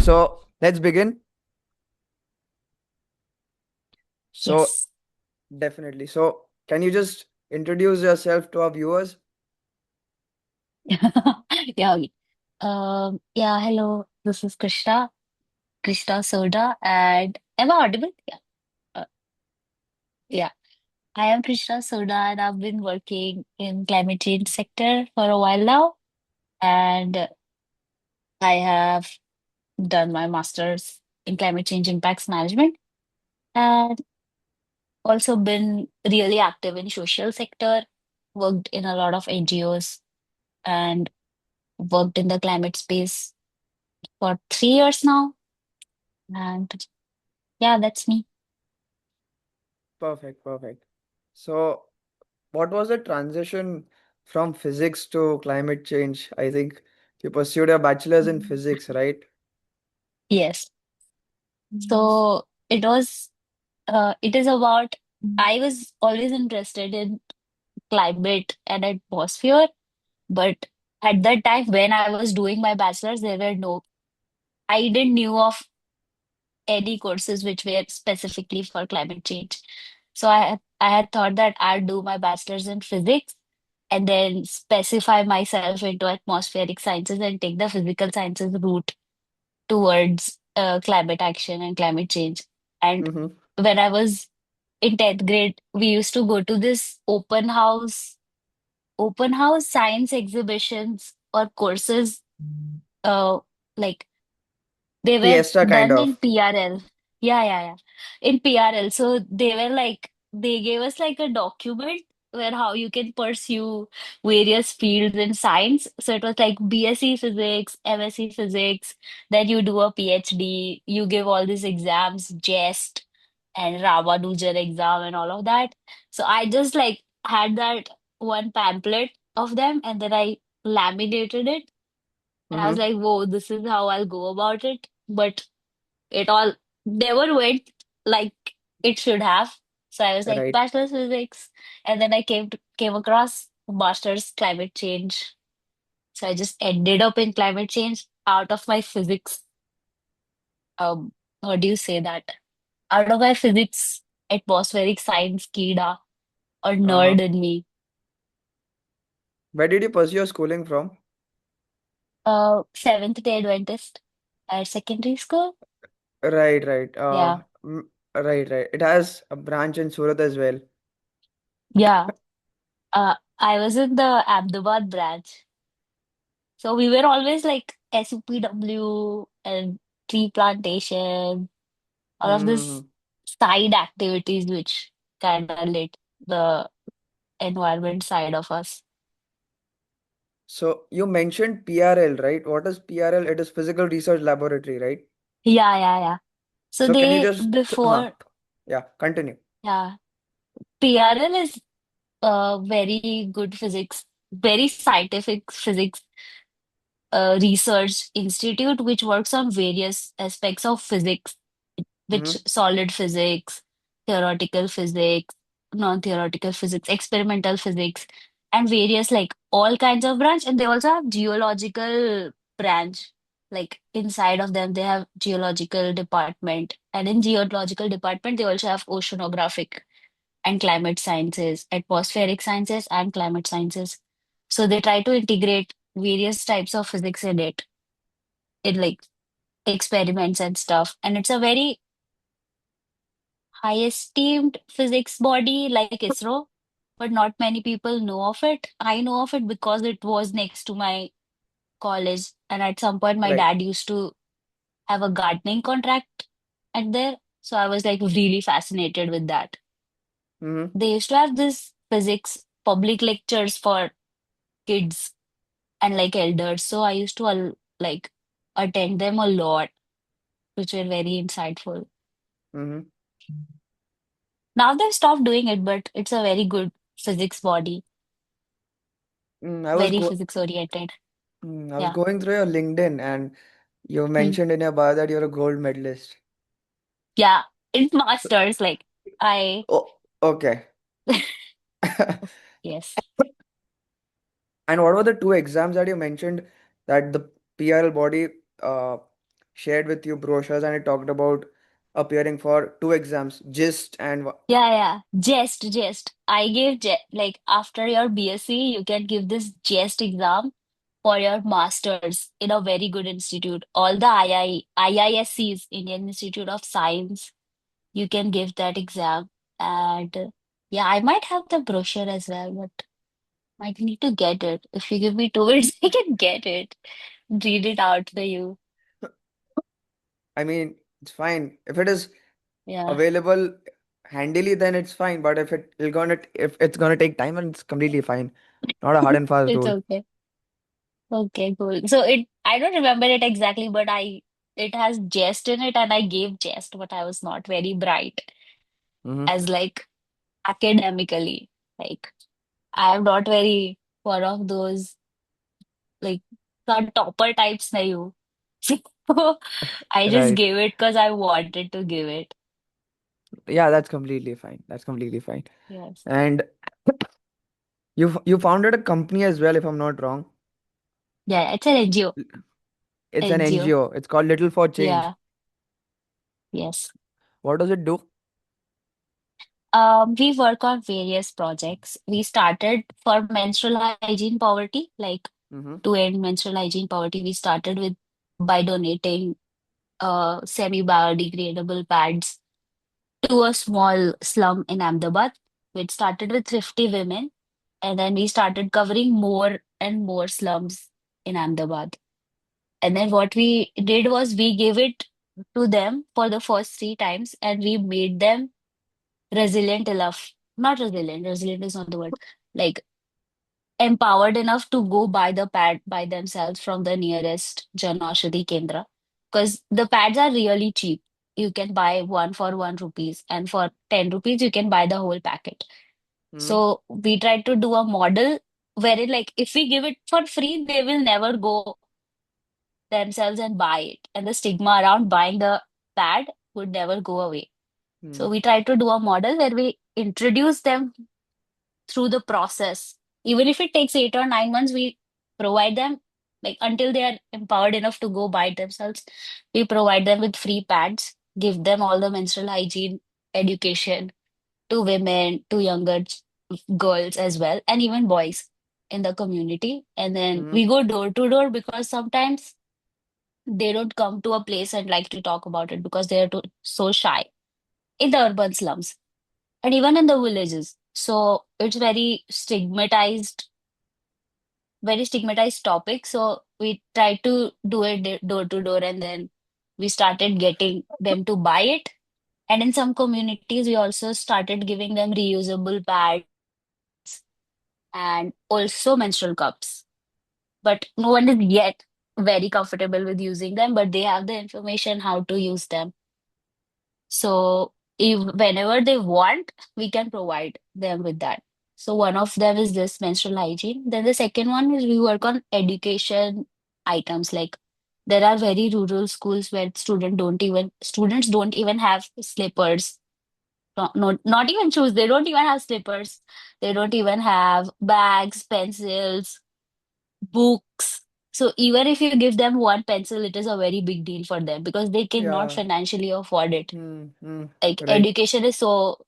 So let's begin. So Yes. definitely. So can you just introduce yourself to our viewers? Yeah. Okay. Yeah, hello. This is Krishna Soda, and am I audible? Yeah. Yeah. I am Krishna Soda, and I've been working in climate change sector for a while now, and I have done my master's in climate change impacts management, and also been really active in social sector, worked in a lot of NGOs, and worked in the climate space for 3 years now. And yeah, that's me. Perfect, perfect. So what was the transition from physics to climate change? I think you pursued a bachelor's in physics, right? Yes. So it is about, I was always interested in climate and atmosphere, but at that time when I was doing my bachelor's, I didn't knew of any courses which were specifically for climate change. So I had thought that I'd do my bachelor's in physics and then specify myself into atmospheric sciences and take the physical sciences route towards climate action and climate change. And Mm-hmm. when I was in 10th grade, we used to go to this open house science exhibitions or courses, uh, like they were Fiesta kind done in of. PRL. Yeah. In PRL. So they gave us like a document where how you can pursue various fields in science. So it was like BSc physics, MSc physics, then you do a PhD, you give all these exams, JEST and Ramanujan exam and all of that. So I just like had that one pamphlet of them and then I laminated it and I was Mm-hmm. like, whoa, this is how I'll go about it. But it all never went like it should have. So I was like, Right. bachelor's physics. And then I came across master's climate change. So I just ended up in climate change out of my physics. Um, what do you say that? Out of my physics, atmospheric science, KIDA, or Uh-huh. nerd in me. Where did you pursue your schooling from? Seventh day Adventist at secondary school. Right, right. Yeah. Right. It has a branch in Surat as well. Yeah. I was in the Ahmedabad branch. So we were always like SUPW and tree plantation, all of this Mm-hmm. side activities which kind of lit the environment side of us. So you mentioned PRL, right? What is PRL? It is Physical Research Laboratory, right? Yeah. So So can you they just, before, yeah, continue. yeah, PRL is very good physics, very scientific physics research institute which works on various aspects of physics, which Mm-hmm. solid physics, theoretical physics, non-theoretical physics, experimental physics, and various like all kinds of branch. And they also have geological branch. Like inside of them, they have geological department. And in geological department, they also have oceanographic and climate sciences, atmospheric sciences, and climate sciences. So they try to integrate various types of physics in like experiments and stuff. And it's a very high esteemed physics body like ISRO, but not many people know of it. I know of it because it was next to my college, and at some point, my Right. dad used to have a gardening contract at there. So I was like really fascinated with that. Mm-hmm. They used to have this physics public lectures for kids and like elders. So I used to like attend them a lot, which were very insightful. Mm-hmm. Now they've stopped doing it, but it's a very good physics body, very physics oriented. I was Yeah. going through your LinkedIn and you Hmm. mentioned in your bio that you're a gold medalist. Yeah. It's masters. Like I, Oh, okay. yes. And what were the two exams that you mentioned that the PRL body uh, shared with you brochures and it talked about appearing for two exams, GIST and Yeah, yeah. Jest. I gave like after your BSc, you can give this jest exam for your masters in a very good institute. All the IISCs, Indian Institute of Science, you can give that exam. And yeah, I might have the brochure as well, but might need to get it. If you give me 2 minutes, I can get it. Read it out for you. I mean, it's fine. If it is Yeah, available handily, then it's fine. But if it's gonna take time, then it's completely fine. Not a hard and fast it's rule. okay. Okay, cool. So I don't remember it exactly, but it has jest in it, and I gave jest, but I was not very bright Hmm. as like academically. Like I am not very one of those like the topper types na you. So I just Right. gave it because I wanted to give it. Yeah, that's completely fine. That's completely fine. Yes. And you founded a company as well, if I'm not wrong. Yeah, it's an NGO. It's an NGO. NGO. It's called Little for Change. Yeah. Yes. What does it do? We work on various projects. We started for menstrual hygiene poverty, like Mm-hmm. to end menstrual hygiene poverty. We started with by donating semi-biodegradable pads to a small slum in Ahmedabad. It started with 50 women, and then we started covering more and more slums in Ahmedabad. And then what we did was we gave it to them for the first 3 times, and we made them resilient enough. Not resilient, resilient is not the word. Like empowered enough to go buy the pad by themselves from the nearest Jan Aushadhi Kendra. Because the pads are really cheap. You can buy one for 1 rupees, and for 10 rupees, you can buy the whole packet. Mm-hmm. So we tried to do a model wherein, like, if we give it for free, they will never go themselves and buy it. And the stigma around buying the pad would never go away. Mm-hmm. So we tried to do a model where we introduce them through the process. Even if it takes 8 or 9 months, we provide them like until they are empowered enough to go buy it themselves. We provide them with free pads, give them all the menstrual hygiene education to women, to younger girls as well, and even boys in the community. And then Mm-hmm. we go door to door because sometimes they don't come to a place and like to talk about it because they are so shy in the urban slums and even in the villages. So it's very stigmatized topic. So we try to do it door to door, and then we started getting them to buy it. And in some communities, we also started giving them reusable pads and also menstrual cups. But no one is yet very comfortable with using them, but they have the information how to use them. So if whenever they want, we can provide them with that. So one of them is this menstrual hygiene. Then the second one is we work on education items. Like there are very rural schools where students don't even have slippers. Not even shoes. They don't even have slippers. They don't even have bags, pencils, books. So even if you give them one pencil, it is a very big deal for them because they cannot Yeah. financially afford it. Mm-hmm. Like Right. education is so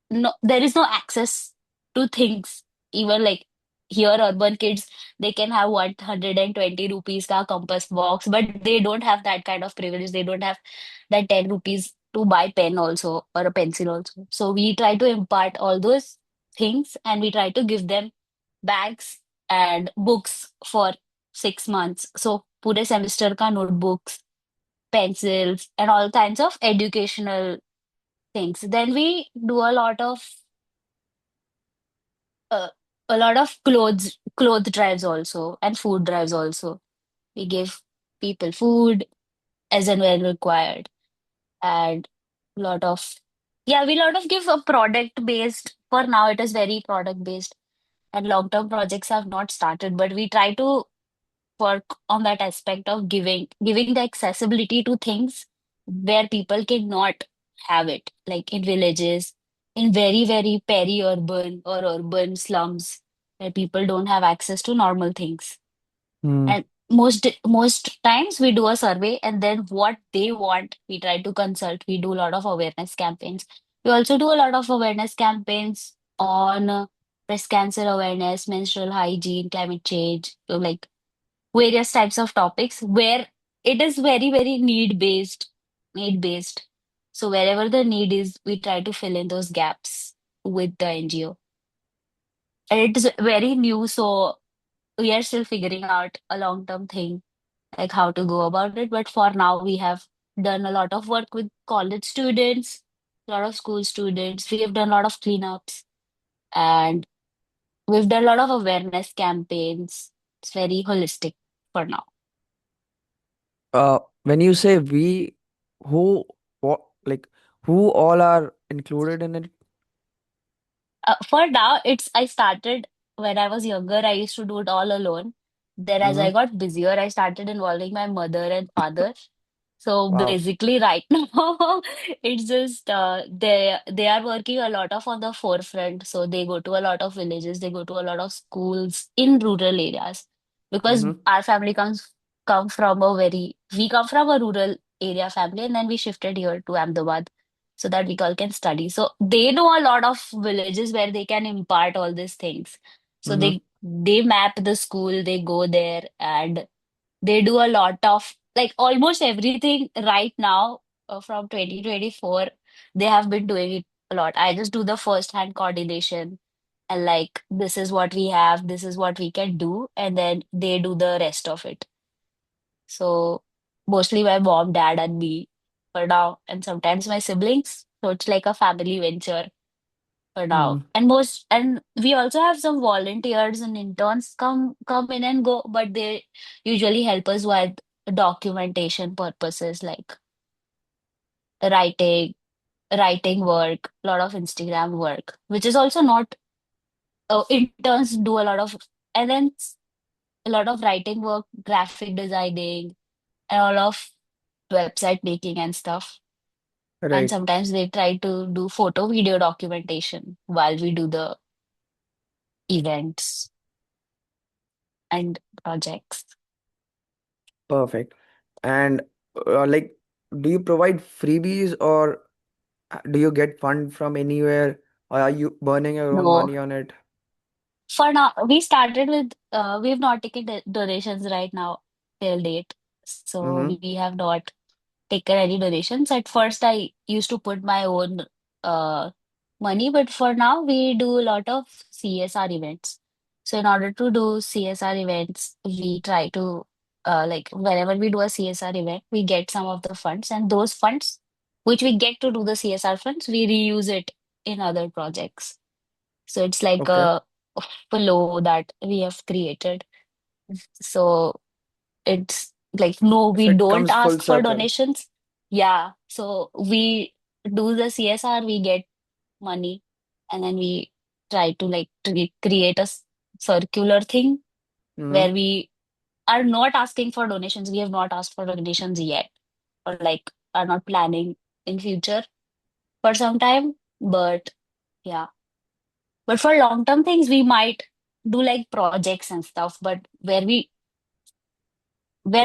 no, there is no access to things. Even like here urban kids, they can have 120 rupees ka compass box, but they don't have that kind of privilege. They don't have that 10 rupees to buy pen also or a pencil also. So we try to impart all those things, and we try to give them bags and books for 6 months. So pure semester ka notebooks, pencils, and all kinds of educational things. Then we do uh, a lot of cloth drives also, and food drives also. We give people food as and when required, and lot of yeah, we lot of give a product based. For now, it is very product based, and long term projects have not started, but we try to work on that aspect of giving the accessibility to things where people cannot have it, like in villages, in very peri-urban or urban slums where people don't have access to normal things. Mm. And most times we do a survey, and then what they want we try to consult. We do a lot of awareness campaigns. We also do a lot of awareness campaigns on breast cancer awareness, menstrual hygiene, climate change, so like various types of topics where it is very need based. So wherever the need is, we try to fill in those gaps with the NGO. And it is very new, so we are still figuring out a long-term thing, like how to go about it. But for now, we have done a lot of work with college students, a lot of school students. We have done a lot of cleanups, and we've done a lot of awareness campaigns. It's very holistic for now. When you say we, who, what, like, who all are included in it? For now, it's I started when I was younger. I used to do it all alone. Then, as Mm-hmm. I got busier, I started involving my mother and father. So Wow. basically, right now, it's just they are working a lot of on the forefront. So they go to a lot of villages, they go to a lot of schools in rural areas because Mm-hmm. our family come from a very we come from a rural area family, and then we shifted here to Ahmedabad so that we all can study. So they know a lot of villages where they can impart all these things. So Mm-hmm. they map the school, they go there, and they do a lot of like almost everything right now from 2024. They have been doing it a lot. I just do the first hand coordination and like this is what we have, this is what we can do, and then they do the rest of it. So mostly my mom, dad, and me for now, and sometimes my siblings. So it's like a family venture for now. Mm-hmm. And we also have some volunteers and interns come in and go, but they usually help us with documentation purposes like writing, writing work, a lot of Instagram work, which is also not interns do a lot of and then a lot of writing work, graphic designing, and all of website making and stuff. And Right. sometimes they try to do photo video documentation while we do the events and projects. Perfect. And like, do you provide freebies or do you get fund from anywhere? Or are you burning your own No, money on it? for now, we started with, we've not taken donations right now till date. So Mm-hmm. we have not taken any donations. At first, I used to put my own uh, money, but for now, we do a lot of CSR events. So in order to do CSR events, we try to, like, whenever we do a CSR event, we get some of the funds, and those funds, which we get to do the CSR funds, we reuse it in other projects. So it's like Okay. a flow that we have created. So it's like, no, So we it don't comes full ask for circle. donations. Yeah. So we do the CSR, we get money, and then we try to like to create a circular thing Mm-hmm. where we are not asking for donations. We have not asked for donations yet, or like are not planning in future for some time. But yeah. But for long-term things, we might do like projects and stuff, but where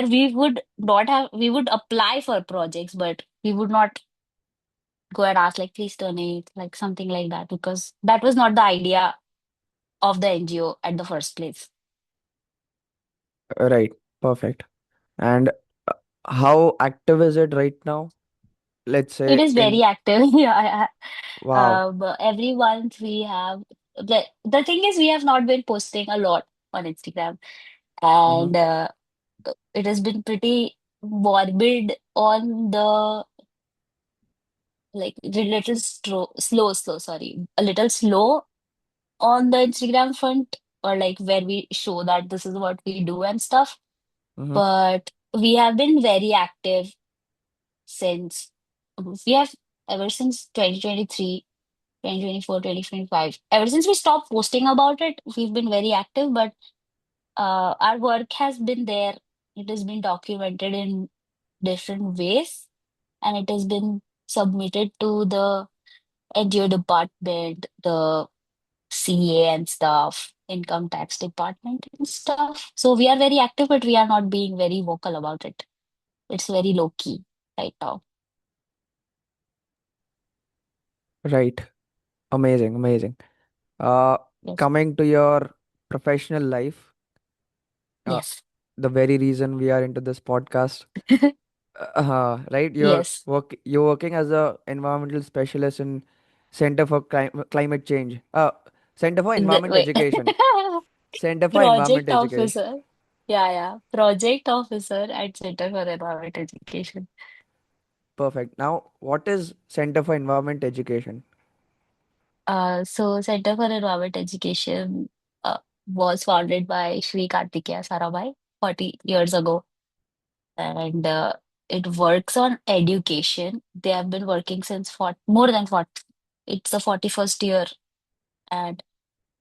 we would not have we would apply for projects, but we would not go and ask like please donate, like something like that, because that was not the idea of the NGO at the first place. Right. Perfect. And uh, how active is it right now? Let's It say is very in active. Yeah. wow. But every month we have the thing is we have not been posting a lot on Instagram, Mm-hmm. and it has been pretty morbid on the like a little slow, sorry, a little slow on the Instagram front, or like where we show that this is what we do and stuff. Mm-hmm. But we have been very active since we have ever since 2023, 2024, 2025. Ever since we stopped posting about it, we've been very active, but our work has been there. It has been documented in different ways, and it has been submitted to the NGO department, the CA and stuff. income tax department and stuff. So we are very active, but we are not being very vocal about it. It's very low key right now. Right. Amazing, amazing. Uh, Yes. Coming to your professional life, uh, Yes. the very reason we are into this podcast, right? Yes. You're working as a environmental specialist in Center for Climate Change. Center for Environment Wait. Education. Center for Environment Project Education. officer. Yeah, yeah. Project officer at Center for Environment Education. Perfect. Now, what is Center for Environment Education? So Center for Environment Education uh, was founded by Sri Kartikeya Sarabhai 40 years ago, and it works on education. They have been working since more than 40. It's the 41st year, and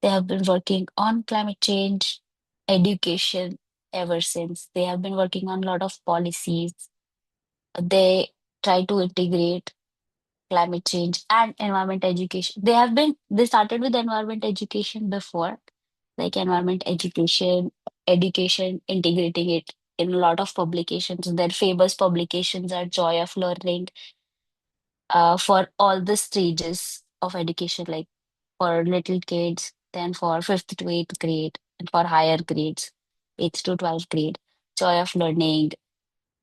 they have been working on climate change education ever since. They have been working on a lot of policies. They try to integrate climate change and environment education. They started with environment education before, like environment education, integrating it in a lot of publications. Their famous publications are Joy of Learning, for all the stages of education, like for little kids, then for fifth to eighth grade, and for higher grades, eighth to 12th grade, Joy of Learning,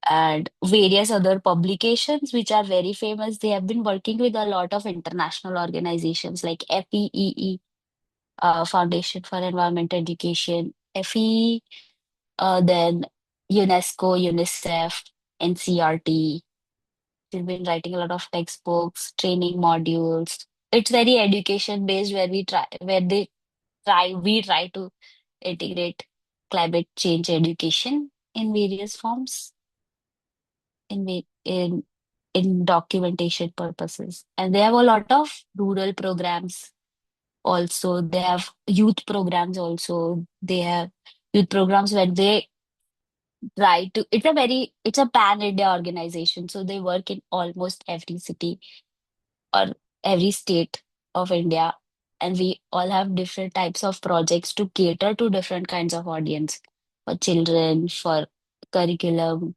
and various other publications which are very famous. They have been working with a lot of international organizations like FEEE, Foundation for Environment Education, FE, then UNESCO, UNICEF, NCRT. We've been writing a lot of textbooks, training modules. It's very education based we try to integrate climate change education in various forms in va- in documentation purposes. And they have a lot of rural programs also. They have youth programs also. They have youth programs where they try to it's a pan-India organization. So they work in almost every city or every state of India. And we all have different types of projects to cater to different kinds of audience for children, for curriculum,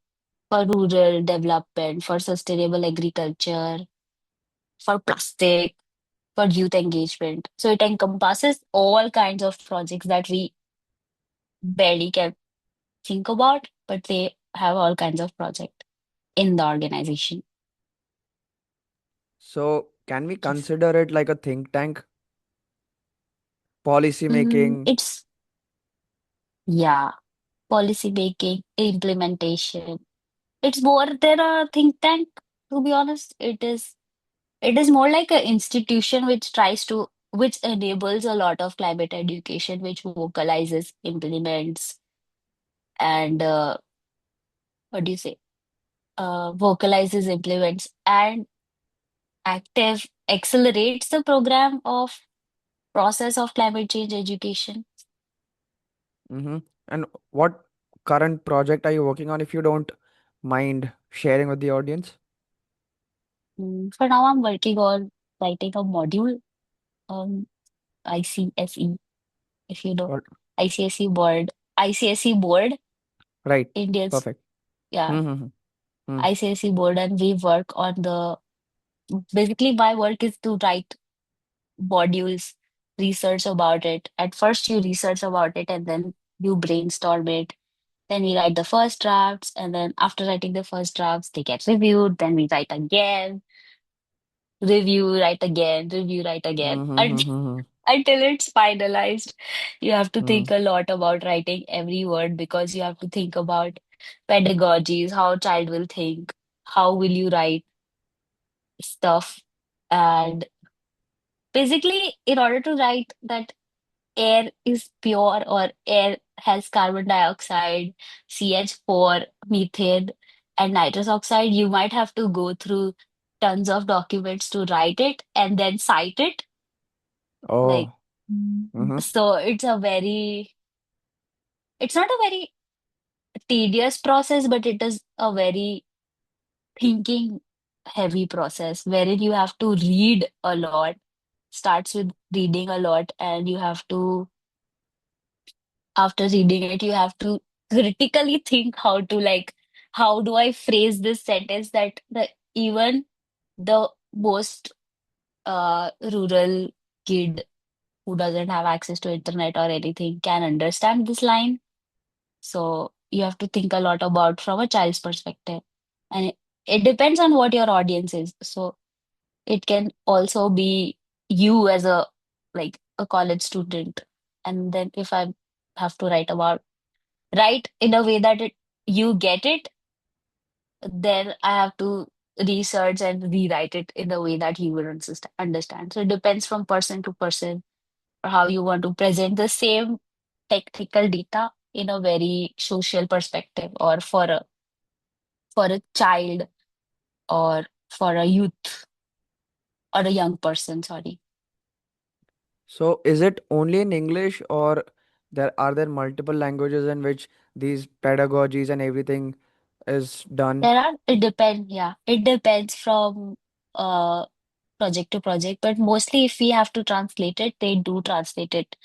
for rural development, for sustainable agriculture, for plastic, for youth engagement. So it encompasses all kinds of projects that we barely can think about, but they have all kinds of projects in the organization. So, can we Yes. consider it like a think tank? Policy making. It's, yeah, policy making, implementation. It's more than a think tank, to be honest. It is more like an institution which enables a lot of climate education, which vocalizes, implements, and what do you say? Vocalizes, implements, and active accelerates the program of process of climate change education. Mm-hmm. And what current project are you working on, if you don't mind sharing with the audience? For now, I'm working on writing a module on ICSE, if you know, What? ICSE board, ICSE board, Right. Indians, Perfect. yeah, Mm-hmm. Mm. ICSE board, and we work on the basically my work is to write modules, research about it. At first, you research about it and then you brainstorm it. Then we write the first drafts, and then after writing the first drafts, they get reviewed. Then we write again, review, write again, and Mm-hmm. until it's finalized. You have to Mm. think a lot about writing every word because you have to think about pedagogies, how child will think, how will you write stuff, and basically, in order to write that air is pure or air has carbon dioxide, CH4, methane, and nitrous oxide, you might have to go through tons of documents to write it and then cite it. Like, Oh. Mm-hmm. so it's not a very tedious process, but it is a very thinking heavy process wherein you have to read a lot. Starts with reading a lot, and you have to After reading it, you have to critically think how to like, how do I phrase this sentence that the even the most rural kid who doesn't have access to internet or anything can understand this line. So you have to think a lot about from a child's perspective. And it depends on what your audience is. So it can also be you as a like a college student. And then if I have to write in a way that you get it, then I have to research and rewrite it in a way that you will understand. So it depends from person to person or how you want to present the same technical data in a very social perspective or for a child or for a youth or a young person, sorry. So is it only in English, or there multiple languages in which these pedagogies and everything is done? It depends, yeah. It depends from uh project to project, but mostly if we have to translate it, they do translate it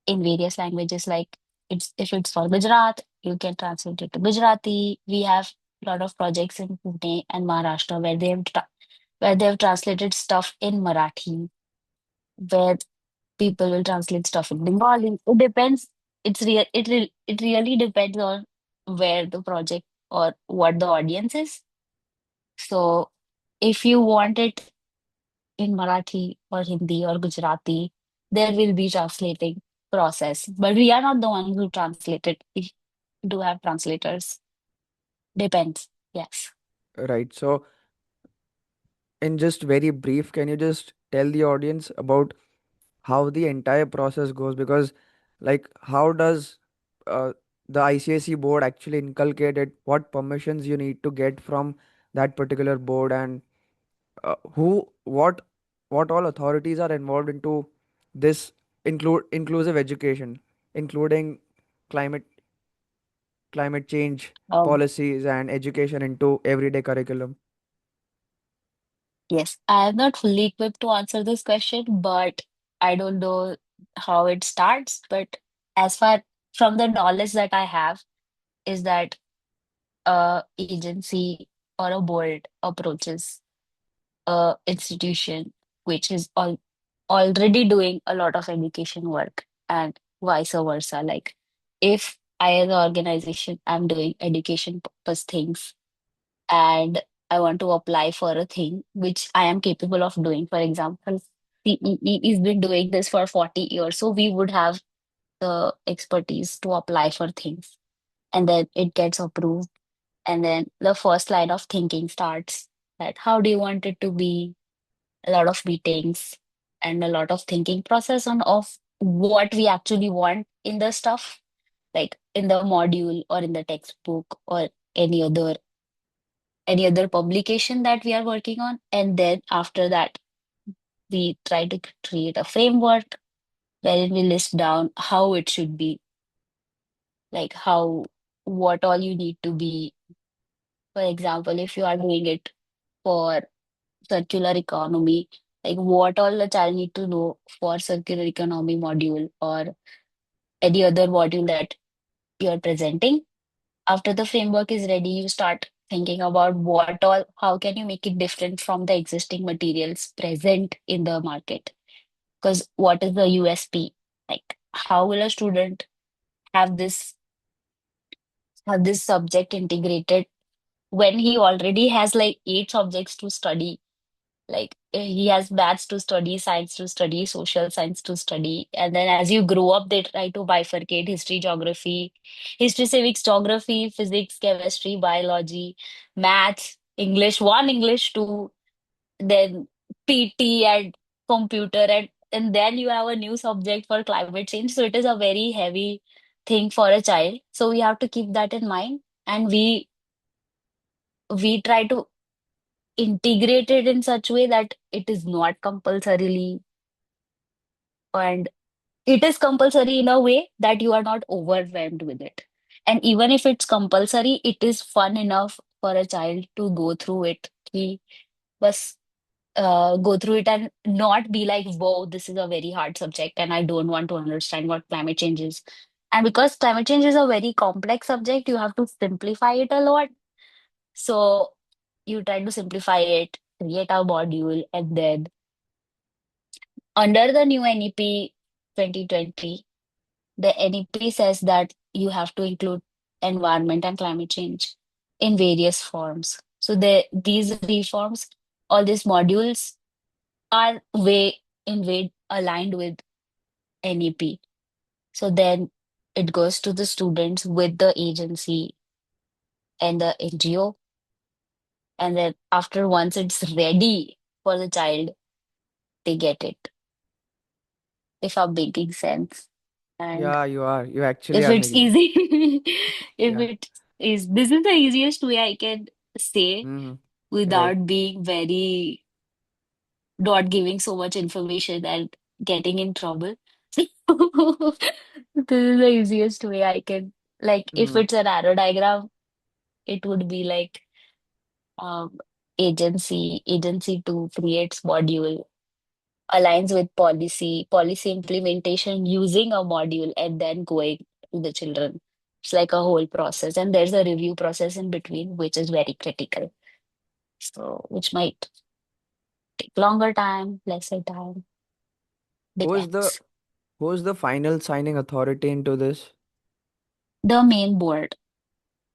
in various languages. Like it's if it's for Gujarat, you can translate it to Gujarati. We have a lot of projects in Pune and Maharashtra where they have translated stuff in Marathi, where people will translate stuff in Bengali. It depends. It really depends on where the project or what the audience is. So if you want it in Marathi or Hindi or Gujarati, there will be translating process. But we are not the ones who translate it. We do have translators. Depends. Yes. Right. So in just very brief, can you just tell the audience about how the entire process goes? Because like how does uh, the ICSE board actually inculcate it? What permissions you need to get from that particular board, and who what all authorities are involved into this inclusive education, including climate climate change Um, policies and education into everyday curriculum. yes. I am not fully equipped to answer this question, but I don't know how it starts. But as far from the knowledge that I have, is that a agency or a board approaches a institution which is already doing a lot of education work and vice versa. Like if I as an organization I'm doing education purpose things and I want to apply for a thing which I am capable of doing. For example, CEE has been doing this for 40 years, so we would have the expertise to apply for things and then it gets approved. And then the first line of thinking starts that how do you want it to be? A lot of meetings and a lot of thinking process on of what we actually want in the stuff, like in the module or in the textbook or any other any other publication that we are working on. And then after that, we try to create a framework wherein we list down how it should be, like how what all you need to be. For example, if you are doing it for circular economy, like what all the child need to know for circular economy module or any other module that you're presenting. After the framework is ready, you start thinking about what all, how can you make it different from the existing materials present in the market? Because what is the USP? Like, how will a student have this subject integrated when he already has like 8 subjects to study? Like he has maths to study, science to study, social science to study. And then as you grow up, they try to bifurcate history, civics, geography, physics, chemistry, biology, maths, English 1, English 2, then PT and computer and then you have a new subject for climate change. So it is a very heavy thing for a child. So we have to keep that in mind. And we try to integrated in such way that it is not compulsorily and it is compulsory in a way that you are not overwhelmed with it. And even if it's compulsory, it is fun enough for a child to go through it. He was go through it and not be like, whoa, this is a very hard subject and I don't want to understand what climate change is. And because climate change is a very complex subject, you have to simplify it a lot. So you try to simplify it, create a module, and then under the new NEP 2020, the NEP says that you have to include environment and climate change in various forms. So these reforms, all these modules are way aligned with NEP. So then it goes to the students with the agency and the NGO. And then after once it's ready for the child, they get it, if I'm making sense. And Yeah, you are. You actually if are it's making it. easy, if Yeah. it is, this is the easiest way I can say Mm-hmm. Right. without being very, not giving so much information and getting in trouble. This is the easiest way I can, like, if Mm. it's an arrow diagram, it would be like um, agency two creates module, aligns with policy implementation using a module, and then going to the children. It's like a whole process, and there's a review process in between, which is very critical. So, which might take longer time, lesser time, Who is the depends. who is the final signing authority into this? The main board,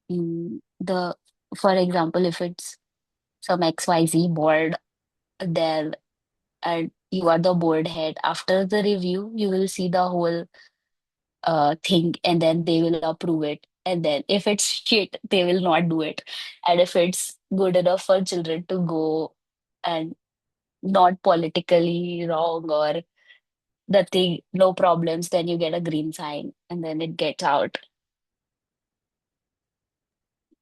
the for example, if it's some XYZ board, then and you are the board head. After the review, you will see the whole thing, and then they will approve it. And then if it's shit, they will not do it. And if it's good enough for children to go and not politically wrong or the thing, no problems, then you get a green sign and then it gets out.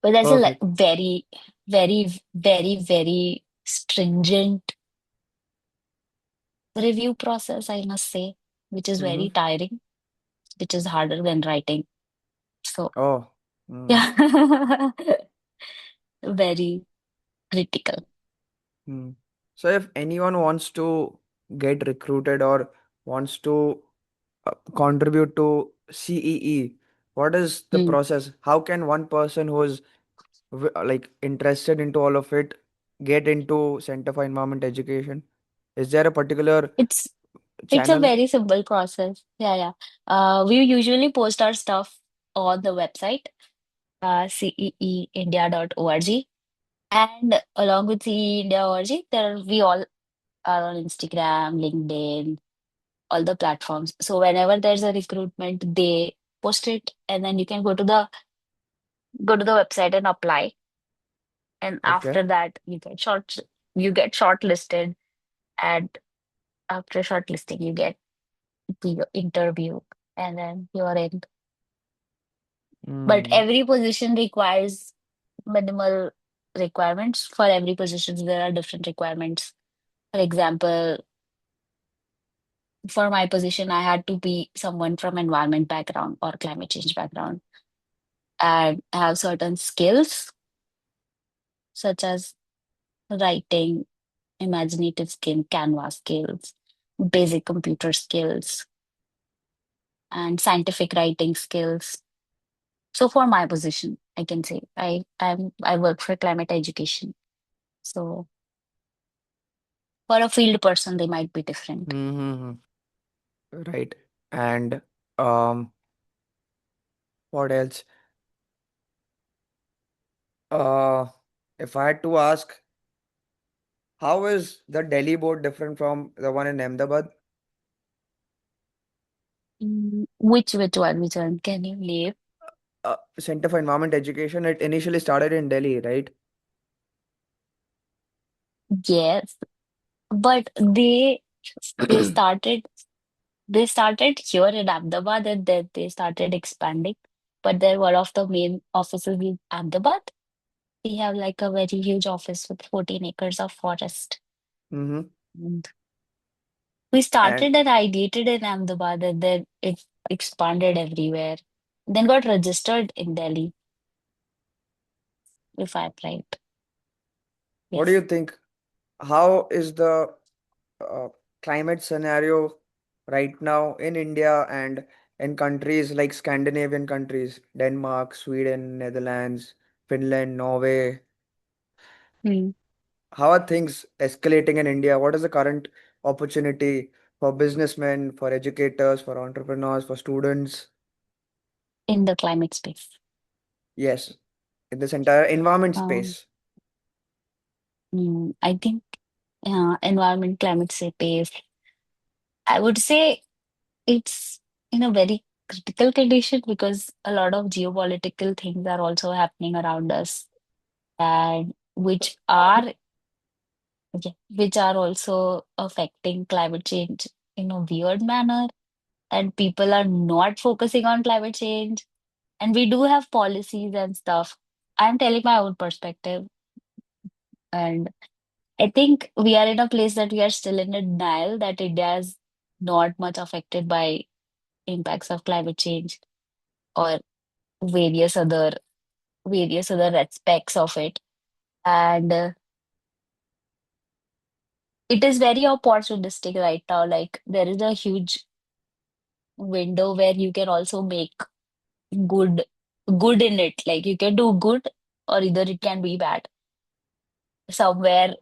But there's a Perfect. very, very stringent review process, I must say, which is Mm-hmm. very tiring, which is harder than writing. So, Oh. Mm. yeah, very critical. Mm. So if anyone wants to get recruited or wants to contribute to CEE, what is the Mm. process? How can one person who is like interested into all of it get into Center for Environment Education? Is there a particular It's it's a channel? very simple process. Yeah, yeah. We usually post our stuff on the website, ceeindia.org. And along with ceeindia.org, there we all are on Instagram, LinkedIn, all the platforms. So whenever there's a recruitment, they post it, and then you can go to the website and apply. And Okay. after that, you get shortlisted, and after shortlisting, you get the interview, and then you're in. But Mm. every position requires minimal requirements. For every position, there are different requirements. For example, for my position, I had to be someone from environment background or climate change background and have certain skills such as writing, imaginative skill, Canvas skills, basic computer skills, and scientific writing skills. So for my position, I can say I work for climate education. So for a field person, they might be different. Mm-hmm. Right. And um, what else? Uh, if I had to ask, how is the Delhi board different from the one in Ahmedabad? Which one? Can you name? Center for Environment Education, it initially started in Delhi, right? Yes, but they started they started here in Ahmedabad, and then they started expanding. But they're one of the main offices in Ahmedabad. We have like a very huge office with 14 acres of forest. Mm-hmm. And we And started and ideated in Ahmedabad, and then it expanded everywhere. Then got registered in Delhi, if I'm right. what do you Yes. think? How is the uh, climate scenario right now in India and in countries like Scandinavian countries, Denmark, Sweden, Netherlands, Finland, Norway. Hmm. How are things escalating in India? What is the current opportunity for businessmen, for educators, for entrepreneurs, for students? In the climate space. Yes, in this entire environment Um, space. I think environment, climate space, I would say it's in a very critical condition because a lot of geopolitical things are also happening around us and which are also affecting climate change in a weird manner. And people are not focusing on climate change. And we do have policies and stuff. I'm telling my own perspective. And I think we are in a place that we are still in a denial that India is not much affected by impacts of climate change or various other various other aspects of it. And it is very opportunistic right now. Like there is a huge window where you can also make good good in it. Like you can do good or either it can be bad. Somewhere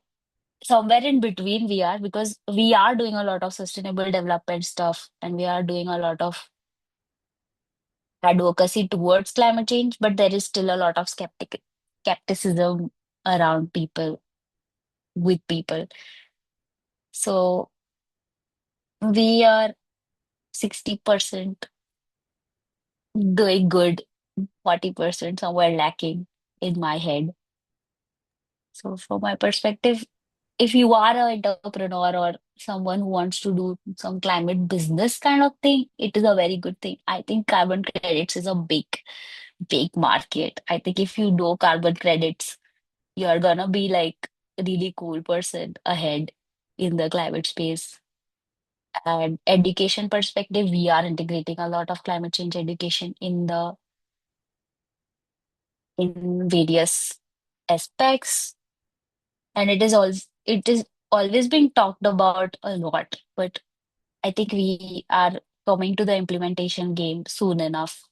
somewhere in between we are because we are doing a lot of sustainable development stuff and we are doing a lot of advocacy towards climate change, but there is still a lot of skepticism around people with people. So we are 60% doing good, 40% somewhere lacking in my head. So from my perspective, if you are an entrepreneur or someone who wants to do some climate business kind of thing, it is a very good thing. I think carbon credits is a big market. I think if you know carbon credits, you're gonna be like a really cool person ahead in the climate space. And education perspective, we are integrating a lot of climate change education in various aspects. And it is always being talked about a lot, but I think we are coming to the implementation game soon enough.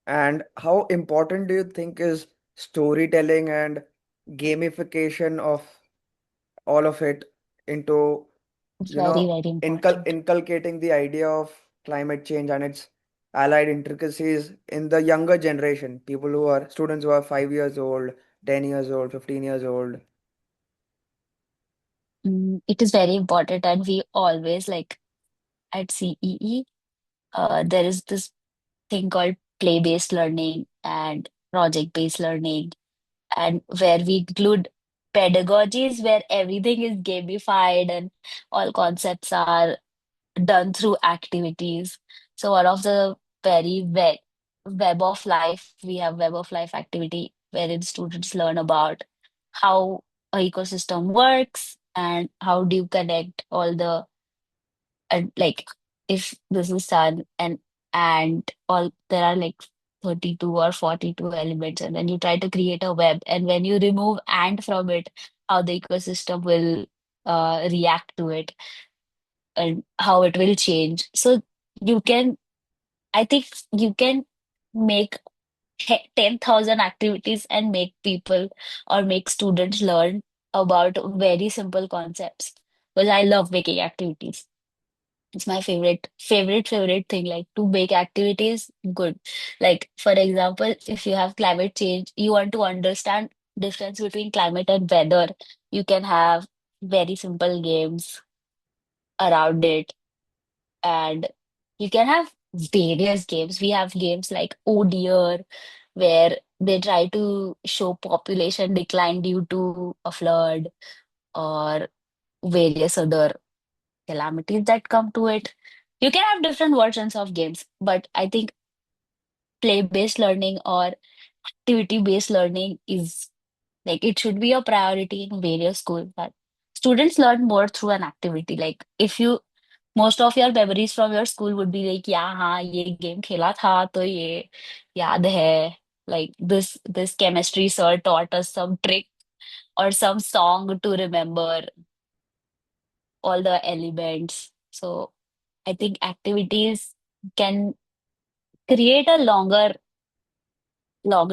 And how important do you think is storytelling and gamification of all of it into, you Very, know, very important. inculcating the idea of climate change and its allied intricacies in the younger generation, people who are students who are 5 years old, 10 years old, 15 years old? It is very important, and we always like at CEE, there is this thing called play-based learning and project-based learning, and where we include pedagogies where everything is gamified and all concepts are done through activities. So one of the very web of life, we have web of life activity wherein students learn about how a ecosystem works and how do you connect all the and like if this is sun and all there are like 32 or 42 elements and then you try to create a web and when you remove ant from it, how the ecosystem will react to it and how it will change. So you can, I think you can make 10,000 activities and make people or make students learn about very simple concepts. Because I love making activities. It's my favorite thing, like to make activities good. Like, for example, if you have climate change, you want to understand difference between climate and weather. You can have very simple games around it and you can have various games. We have games like Oh Dear, where they try to show population decline due to a flood or various other calamities that come to it. You can have different versions of games, but I think play-based learning or activity-based learning is like it should be a priority in various schools that students learn more through an activity. Like if you most of your memories from your school would be like, yeah, हाँ ये game खेला था तो ये याद है. Like this chemistry sir taught us some trick or some song to remember all the elements. So I think activities can create a longer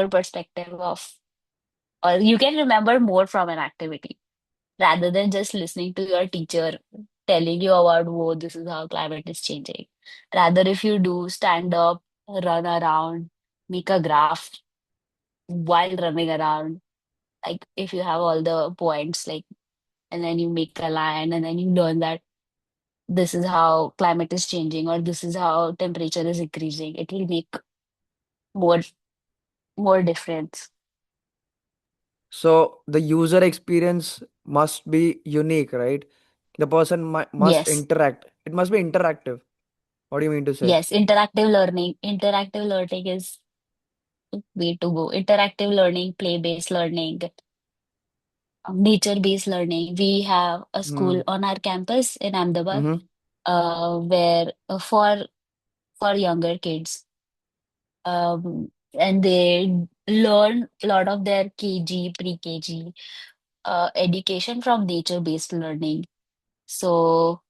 perspective of, or you can remember more from an activity rather than just listening to your teacher telling you about, oh, this is how climate is changing. Rather, if you do stand up, run around, make a graph while running around, like if you have all the points, like, and then you make a line and then you learn that this is how climate is changing or this is how temperature is increasing, it will make more more difference. So the user experience must be unique, right? The person must Yes, interact. It must be interactive. What do you mean to say? yes, interactive learning is way to go. Interactive learning, play-based learning, nature-based learning. We have a Hmm. school on our campus in Ahmedabad, Mm-hmm. where for younger kids, and they learn a lot of their KG, pre-KG, education from nature-based learning. So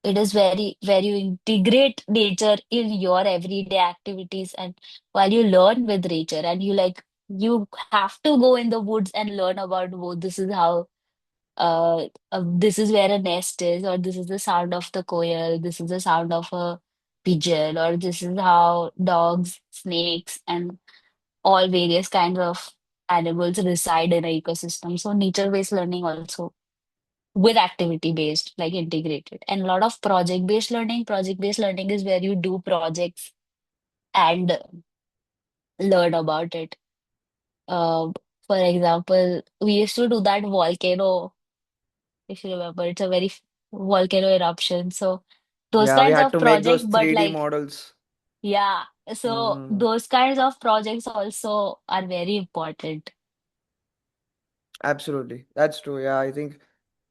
it is very, where you integrate nature in your everyday activities, and while you learn with nature, and you have to go in the woods and learn about, oh, this is how this is where a nest is, or this is the sound of the koel, this is the sound of a pigeon, or this is how dogs, snakes, and all various kinds of animals reside in an ecosystem. So nature-based learning also with activity based, like integrated. And a lot of project based learning is where you do projects and learn about it. Uh, for example, we used to do that volcano, if you remember, it's a very volcano eruption. So those Yeah, we kinds had of to make projects, those but 3D like, models. yeah, so Mm, those kinds of projects also are very important. absolutely. That's true. Yeah, I think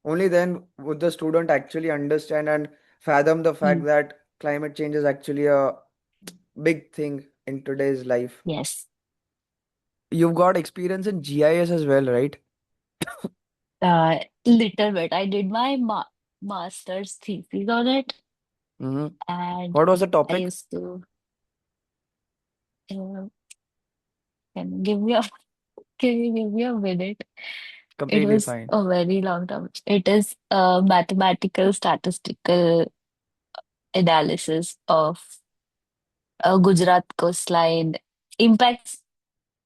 only then would the student actually understand and fathom the fact Mm, that climate change is actually a big thing in today's life. yes. You've got experience in GIS as well, right? Little bit. I did my master's thesis on it, Mm-hmm. and What was the I topic? used to. Uh, can you give me a can you give me a minute? It Completely was fine. a very long time. It is a mathematical statistical analysis of Gujarat coastline impacts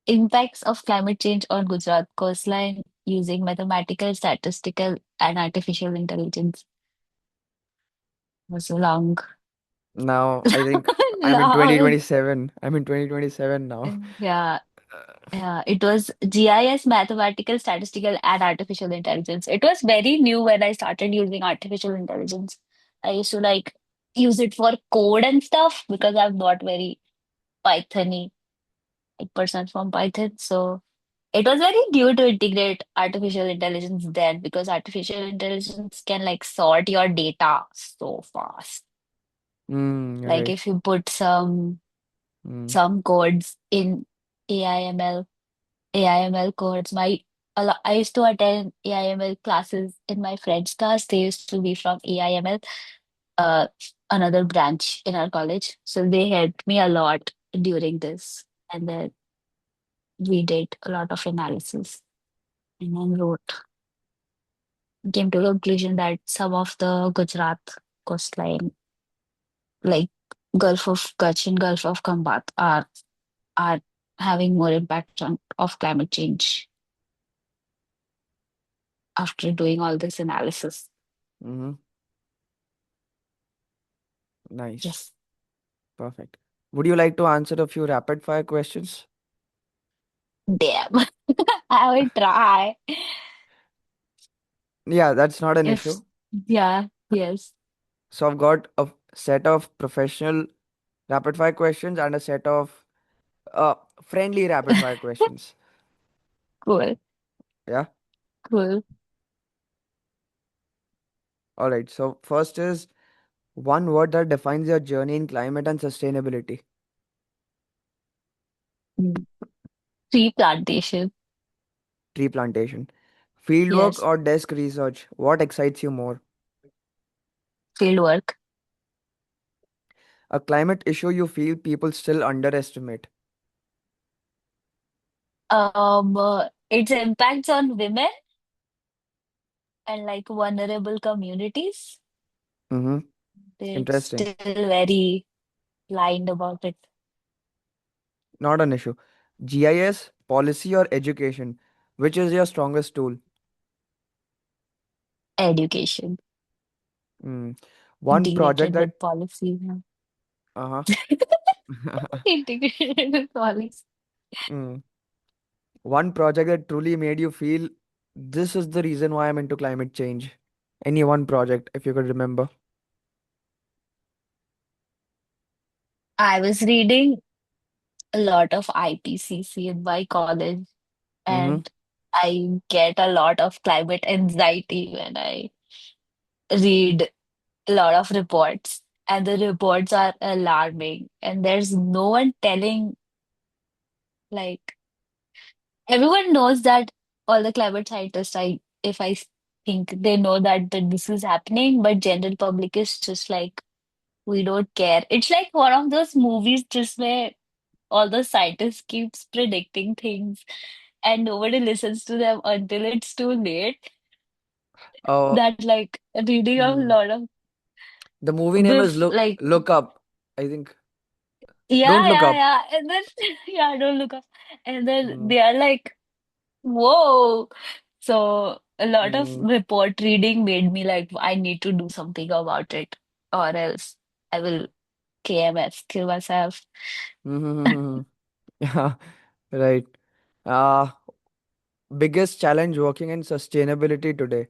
impacts of climate change on Gujarat coastline using mathematical, statistical, and artificial intelligence. It was long, Now, I think I'm in long. 2027. I'm in 2027 now. Yeah, yeah, it was GIS, mathematical, statistical, and artificial intelligence. It was very new when I started using artificial intelligence. I used to like use it for code and stuff because I'm not very Pythony like person from Python. So it was very new to integrate artificial intelligence then because artificial intelligence can like sort your data so fast. Like Right. if you put Mm. some codes in AIML AIML codes. I used to attend AIML classes in my friend's class. They used to be from AIML, uh, another branch in our college. So they helped me a lot during this. And then we did a lot of analysis and then came to the conclusion that some of the Gujarat coastline, like Gulf of Kutch and Gulf of Khambat, are having more impact of climate change after doing all this analysis. Mm-hmm. Nice. Yes. Perfect. Would you like to answer a few rapid fire questions? Damn. I will try. Yeah, that's not an If, issue. yeah, yes. So I've got a set of professional rapid fire questions and a set of uh, friendly rapid fire questions. Cool, Yeah. cool. All right. So first is one word that defines your journey in climate and sustainability. Mm. Tree plantation. Tree plantation. Fieldwork Yes. or desk research? What excites you more? Field work. A climate issue you feel people still underestimate. Its impacts on women and like vulnerable communities. Mm-hmm. They're Interesting. still very blind about it. Not an issue. GIS, policy, or education? Which is your strongest tool? Education Mm. One project integrated that. with policy. Uh-huh. Integrated with policy. Mm. One project that truly made you feel this is the reason why I'm into climate change. Any one project, if you could remember. I was reading a lot of IPCC in my college, Mm-hmm. and I get a lot of climate anxiety when I read a lot of reports. And the reports are alarming, and there's no one telling, like, everyone knows that all the climate scientists, if I think they know that this is happening, but general public is just like, we don't care. It's like one of those movies just where all the scientists keeps predicting things and nobody listens to them until it's too late. Oh, That like reading a mm. lot of The movie name is like Look Up. I think. Don't yeah, Look yeah, Up. yeah. And then yeah, don't look up. And then Mm. they are like, whoa. So a lot of Mm. report reading made me like, I need to do something about it, or else I will KMS, kill myself. Mm-hmm. Yeah, right. Uh, Biggest challenge working in sustainability today.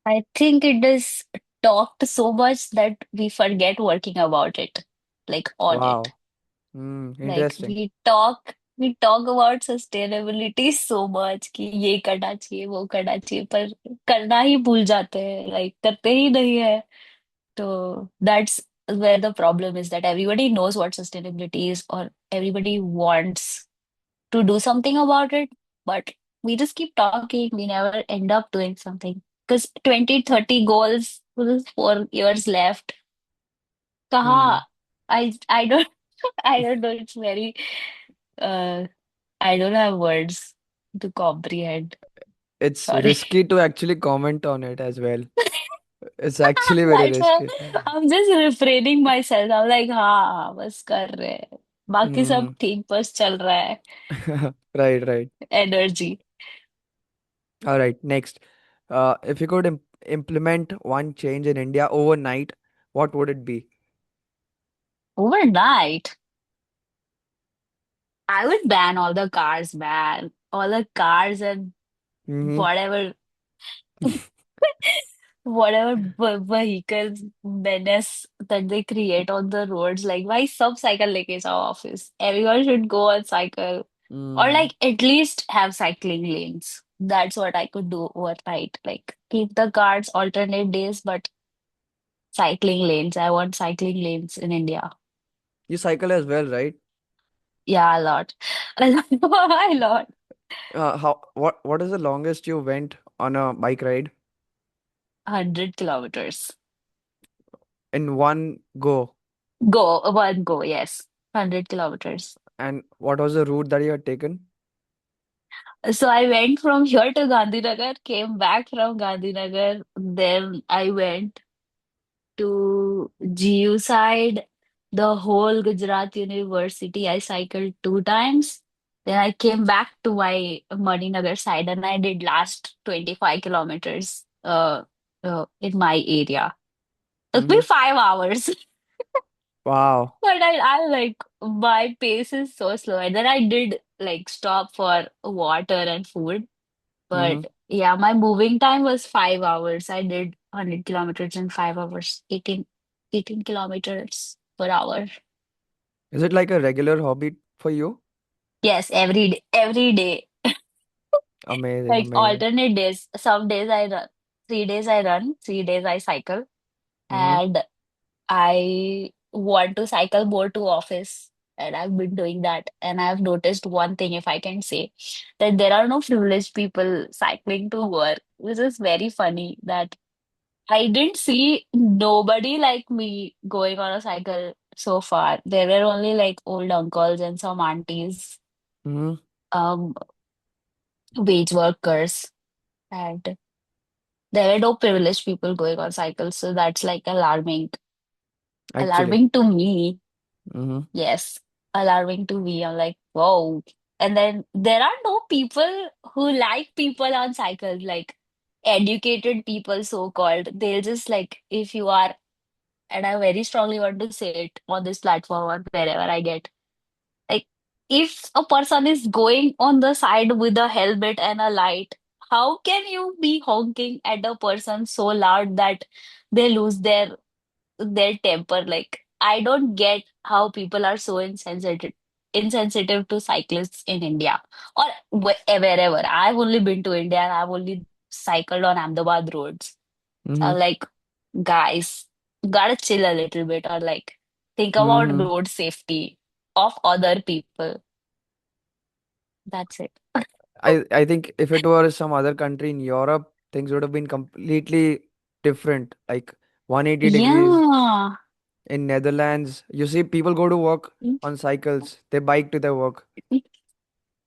I think it is talked so much that we forget working about it, like on it. Wow. Mm, Like interesting. we talk about sustainability so much कि ये करना चाहिए वो करना चाहिए पर करना ही भूल जाते हैं like करते ही नहीं है तो that's where the problem is that everybody knows what sustainability is or everybody wants to do something about it but we just keep talking we never end up doing something because 2030 goals with 4 years left कहाँ Mm. I don't I don't know it's very uh I don't have words to comprehend. It's Sorry. risky to actually comment on it as well. It's actually very That's why risky. I'm just refraining myself. I'm like, हाँ बस कर रहे हैं. बाकी सब Mm. ठीक बस चल रहा है. Right, right. Energy. All right, next. If you could implement one change in India overnight, what would it be? Overnight, I would ban all the cars, man. All the cars and Mm-hmm. whatever whatever vehicles menace that they create on the roads. Like, why sub cycle लेके जाओ office? Everyone should go on cycle. Or Mm. like at least have cycling lanes. That's what I could do overnight. Like keep the cars alternate days, but cycling lanes. I want cycling lanes in India. You cycle as well, right? Yeah, a lot. A lot. What is the longest you went on a bike ride 100 kilometers. in one go? Go, yes. 100 kilometers. And what was the route that you had taken? So I went from here to Gandhinagar, came back from Gandhinagar, then I went to GU side, the whole Gujarat University. I cycled 2 times. Then I came back to my Madinagar side and I did last 25 kilometers in my area. Took me Mm-hmm. 5 hours. Wow. But I like my pace is so slow. And then I did like stop for water and food. Mm-hmm. But yeah, my moving time was 5 hours. I did 100 kilometers in 5 hours, 18 kilometers per hour. Is it like a regular hobby for you? Yes, every day, Amazing, like amazing. alternate days. Some days I run, 3 days I run, 3 days I cycle, Mm-hmm. and I want to cycle more to office. And I've been doing that. And I've noticed one thing, if I can say, that there are no privileged people cycling to work, which is very funny that I didn't see nobody like me going on a cycle so far. There were only like old uncles and some aunties, Mm-hmm. um, wage workers, and there were no privileged people going on cycles. So that's like Actually. alarming to me. Mm-hmm. Yes, alarming to me. I'm like, whoa. And then there are no people who like people on cycles, like educated people, so called. They'll just like, if you are, and I very strongly want to say it on this platform or wherever I get, like, if a person is going on the side with a helmet and a light, how can you be honking at a person so loud that they lose their temper? Like, I don't get how people are so insensitive to cyclists in India or wherever. I've only been to India and I've only cycled on Ahmedabad roads. So Mm-hmm. I'm like, guys, gotta chill a little bit, or like think about Mm-hmm. road safety of other people. That's it. I think if it were some other country in Europe, things would have been completely different. Like 180 degrees. Yeah. In Netherlands, you see people go to work on cycles. They bike to their work.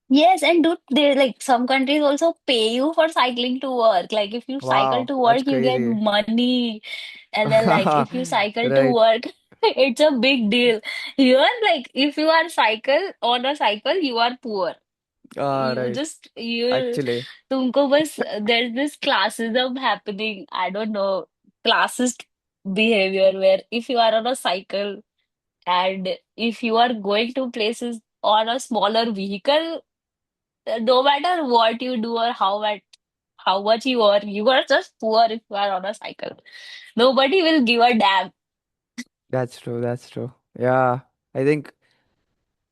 Yes, and do they like some countries also pay you for cycling to work? Like if you cycle Wow, to that's work, you get crazy. money. And then like if you cycle to Right. work, it's a big deal. Here, like if you are cycle on a cycle, you are poor. You Right. just you Actually. तुमको बस there's this classism happening. I don't know, classist behavior where if you are on a cycle and if you are going to places on a smaller vehicle, no matter what you do or how much you are just poor if you are on a cycle. Nobody will give a damn. That's true. That's true. Yeah. I think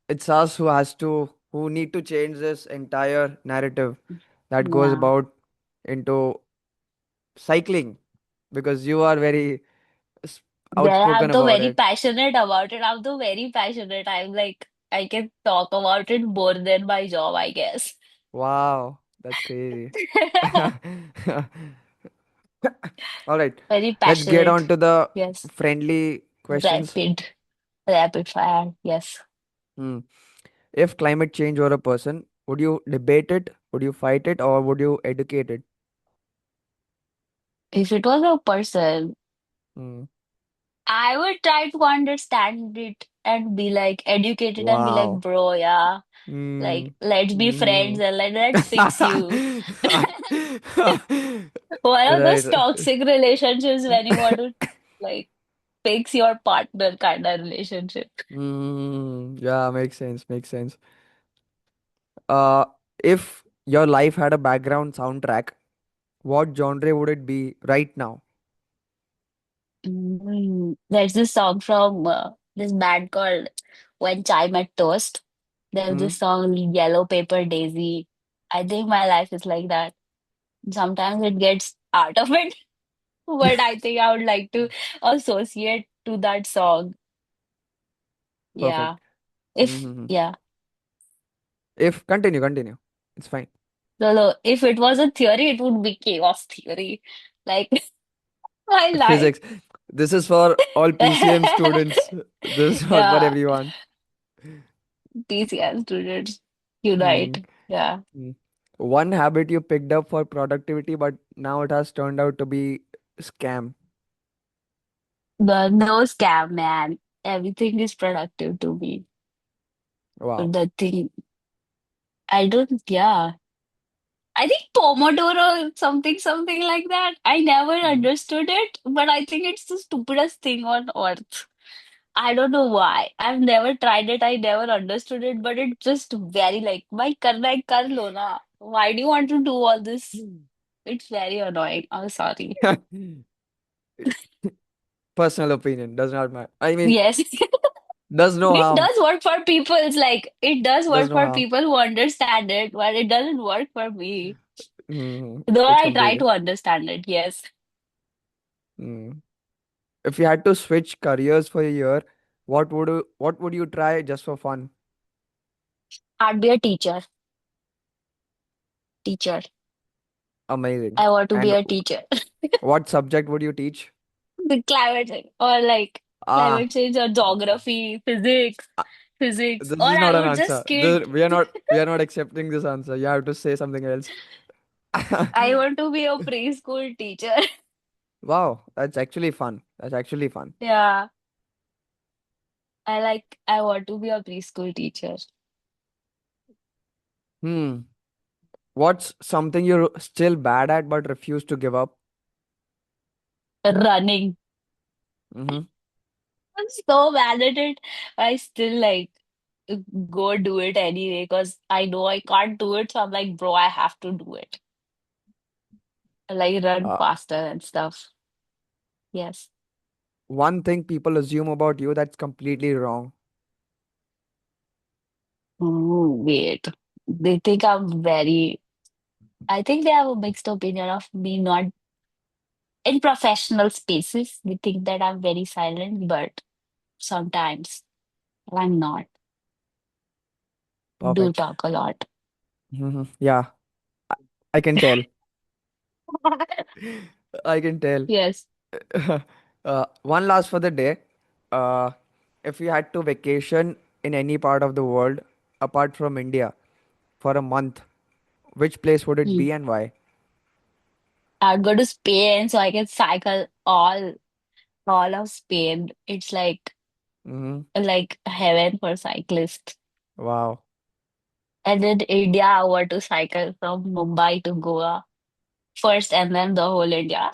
it's us who need to change this entire narrative that goes Yeah. about into cycling because you are very s- Yeah, outspoken I'm so about very it. passionate about it. I'm so very passionate. I'm like, I can talk about it more than my job, I guess. Wow, that's crazy. All right, Very let's get on passionate. to the Yes. friendly questions. Rapid, rapid fire. Yes. Hmm. If climate change were a person, would you debate it? Would you fight it? Or would you educate it? If it was a person, Hmm. I would try to understand it and be like educated and be like, Wow. bro, yeah, Hmm. like let's be Hmm. friends and let's fix you. One of Right. those toxic relationships when you want to like fix your partner kind of relationship. Hmm. Yeah, makes sense. Makes sense. Uh, if your life had a background soundtrack, what genre would it be right now? There's this song from this band called When Chai Met Toast. There's Hmm. this song Yellow Paper Daisy. I think my life is like that. Sometimes it gets out of it, but I think I would like to associate to that song. Yeah. Perfect. Hmm. Yeah. If continue, it's fine. No, no. If it was a theory, it would be chaos theory. Like my life. Physics. This is for all PCM students. This is not for Yeah. everyone. PCM students Hmm. unite. Yeah. Hmm. One habit you picked up for productivity, but now it has turned out to be scam. The no scam, man. Everything is productive to me. Wow. The thing, I don't, yeah. I think Pomodoro, something like that. I never Hmm. understood it, but I think it's the stupidest thing on earth. I don't know why. I've never tried it. I never understood it, but it's just very like, why karna hai, kar lo na. Why do you want to do all this? It's very annoying. I'm sorry. Personal opinion does not matter. I mean, Yes. does no It harm. does work for people. It's like it does Does work no for harm. people who understand it, but it doesn't work for me. Hmm. Though It's I try completely. to understand it, yes. Hmm. If you had to switch careers for a year, what would you try just for fun? I'd be a teacher. Teacher. Amazing. I want to be And a teacher. what subject would you teach? The climate change or like Ah, climate change or geography, uh, physics, this or is I not an would just answer. skate. We are not accepting this answer. You have to say something else. I want to be a preschool teacher. Wow, that's actually fun. That's actually fun. Yeah, I want to be a preschool teacher. Hmm. What's something you're still bad at but refuse to give up? Running. Mm-hmm. I'm so bad at it. I still like go do it anyway because I know I can't do it. So I'm like, bro, I have to do it. I like run Uh, faster and stuff. Yes. one thing people assume about you that's completely wrong. Ooh, wait. They think I'm very, I think they have a mixed opinion of me not in professional spaces. They think that I'm very silent, but sometimes I'm not. Do Perfect. talk a lot. Yeah, I can tell. I can tell. Yes. One last for the day. Uh, if you had to vacation in any part of the world apart from India for a month, which place would it Hmm. be and why? I'd go to Spain so I can cycle all of Spain. It's Mm-hmm. like heaven for cyclists. Wow. And in India, I want to cycle from Mumbai to Goa first and then the whole India.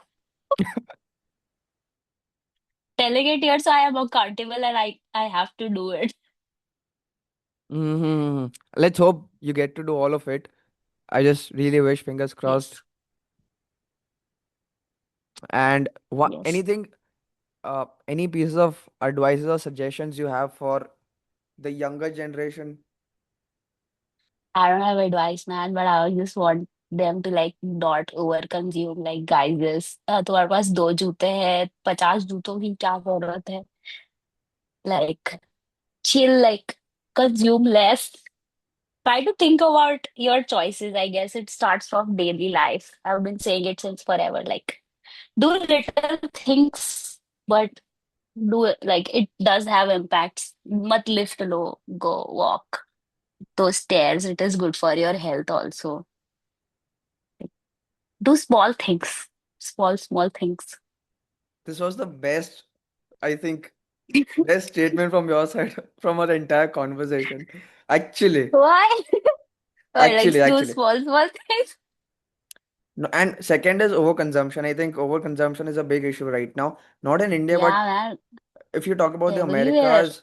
Telling it here, so I am accountable and I have to do it. Mm-hmm. Let's hope you get to do all of it. I just really wish, fingers crossed. Yes. And what Yes. anything, any pieces of advices or suggestions you have for the younger generation? I don't have advice, man, but I just want them to like not over consume like guys. तुम्हारे पास दो जूते हैं 50 जूतों की क्या जरूरत है like chill like consume less. Try to think about your choices. I guess it starts from daily life. I've been saying it since forever. Like, do little things, but do it like it does have impacts. Mat lift low, go walk those stairs. It is good for your health also. Do small things, small things. This was the best, I think, best statement from your side from our entire conversation. Actually, Why? Or like do actually. small things. No, and second is overconsumption. I think overconsumption is a big issue right now. Not in India, but Yeah, man, if you talk about the everywhere. Americas,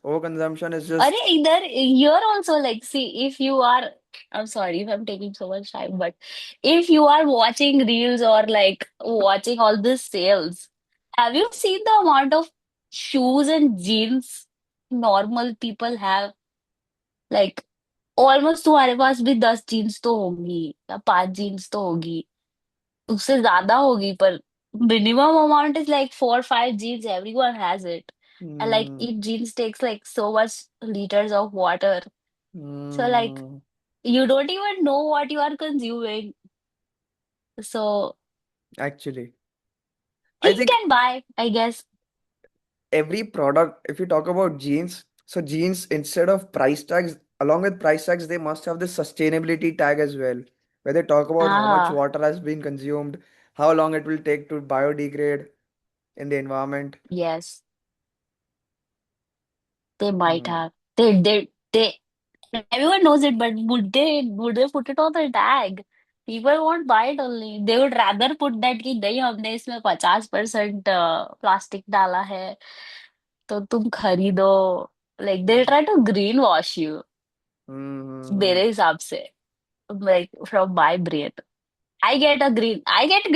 overconsumption is Are just. either here also like see if you are I'm sorry if I'm taking so much time, but if you are watching reels or like watching all these sales, have you seen the amount of shoes and jeans normal people have? Like almost तुम्हारे पास भी 10 jeans तो होंगी या 5 jeans तो होगी उससे ज्यादा होगी पर minimum amount is like 4 5 jeans. Everyone has it, and like Hmm, each jeans takes like so much liters of water. So like hmm, you don't even know what you are consuming. So actually, I think think and buy, I guess. every product, if you talk about jeans, so jeans instead of price tags, along with price tags, they must have this sustainability tag as well, where they talk about how much Ah, water has been consumed, how long it will take to biodegrade in the environment. yes, they might Hmm. have. They. Everyone knows it, but would they put it on the tag? People won't buy it only. They would rather put that कि नहीं हमने इसमें 50% plastic डाला है तो तुम खरीदो. Like they try to greenwash you. Hmm. मेरे हिसाब से like from my brain. I get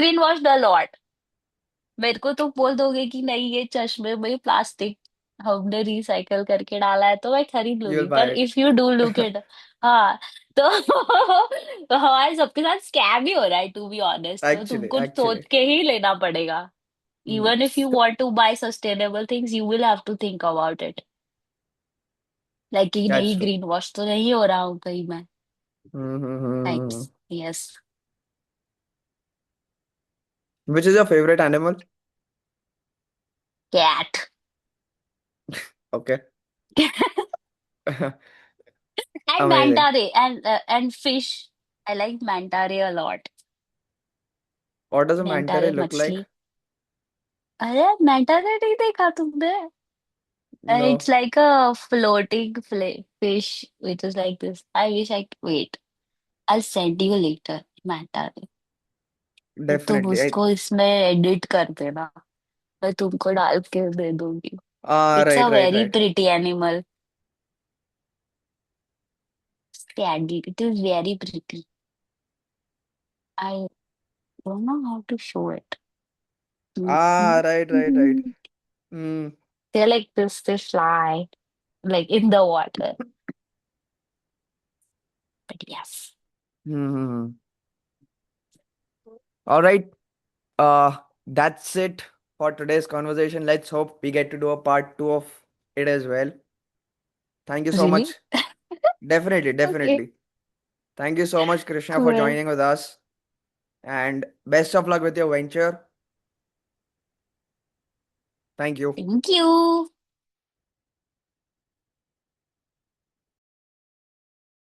greenwashed a lot. मेरे को तो बोल दोगे कि नहीं ये चश्मे में प्लास्टिक हमने रिसाइकल करके डाला है तो मैं खरीद You will लूंगी buy पर it. If you do look it हाँ तो तो हमारे सबके साथ स्कैम ही हो रहा है टू बी ऑनेस्ट तो तुमको सोच Actually. के ही लेना पड़ेगा Hmm. Even if you want to buy sustainable things you will have to think about it like कि That's नहीं true. ग्रीन वॉश तो नहीं हो रहा हूँ कहीं मैं Hmm. Like yes Which is your favorite animal? Cat. Okay. And Amazing. manta ray and fish. I like manta ray a lot. What does a Manta manta ray ray look like? मछली. अरे manta ray नहीं देखा तुमने? And it's No, like a floating fish which is like this. I wish I wait. I'll send you later. Manta ray. तो तुम definitely. उसको इसमें edit कर देना. मैं तुमको डाल के दे दूंगी. It's Right, a right, very right. pretty animal. Sandy. It is very pretty. I don't know how to show it. Right, right, right. Mhm. Hmm. They're like this, they fly like in the water. But yes. Hmm. All right. That's it for today's conversation. Let's hope we get to do a part two of it as well. Thank you so Really? much. Definitely, Okay, definitely. Thank you so much, Krishna, for cool. joining with us. And best of luck with your venture. Thank you. Thank you.